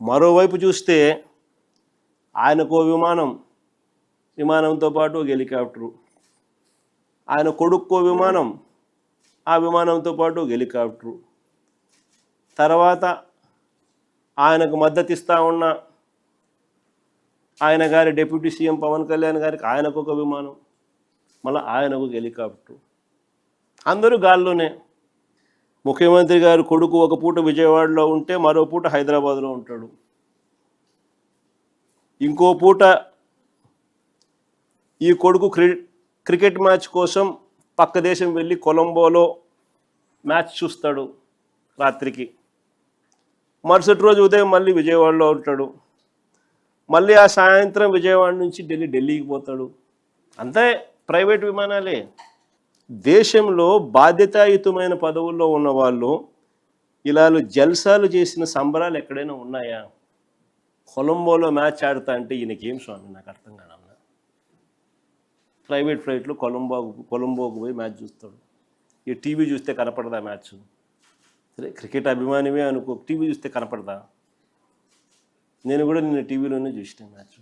మరోవైపు చూస్తే ఆయనకో విమానంతో పాటు ఒక హెలికాప్టరు, ఆయన కొడుక్కో విమానం, ఆ విమానంతో పాటు ఒక హెలికాప్టరు, తర్వాత ఆయనకు మద్దతు ఇస్తూ ఉన్న ఆయన గారి డిప్యూటీ సీఎం పవన్ కళ్యాణ్ గారికి ఆయనకు ఒక విమానం, మళ్ళీ ఆయనకు ఒక హెలికాప్టరు, అందరూ గాల్లోనే. ముఖ్యమంత్రి గారు కొడుకు ఒక పూట విజయవాడలో ఉంటే మరో పూట హైదరాబాద్లో ఉంటాడు, ఇంకో పూట ఈ కొడుకు క్రికెట్ మ్యాచ్ కోసం పక్క దేశం వెళ్ళి కొలంబోలో మ్యాచ్ చూస్తాడు రాత్రికి, మరుసటి రోజు ఉదయం మళ్ళీ విజయవాడలో ఉంటాడు, మళ్ళీ ఆ సాయంత్రం విజయవాడ నుంచి ఢిల్లీకి పోతాడు. అంతే, ప్రైవేట్ విమానాలే. దేశంలో బాధ్యతాయుతమైన పదవుల్లో ఉన్న వాళ్ళు ఇలా జల్సాలు చేసిన సంబరాలు ఎక్కడైనా ఉన్నాయా? కొలంబోలో మ్యాచ్ ఆడుతా అంటే ఈయనకేం స్వామి, నాకు అర్థం కాదన్న. ప్రైవేట్ ఫ్లైట్లో కొలంబోకు పోయి మ్యాచ్ చూస్తాడు. ఈ టీవీ చూస్తే కనపడదా మ్యాచ్? సరే, క్రికెట్ అభిమానివే అనుకో, టీవీ చూస్తే కనపడదా? నేను కూడా నిన్న టీవీలోనే చూసిన మ్యాచ్.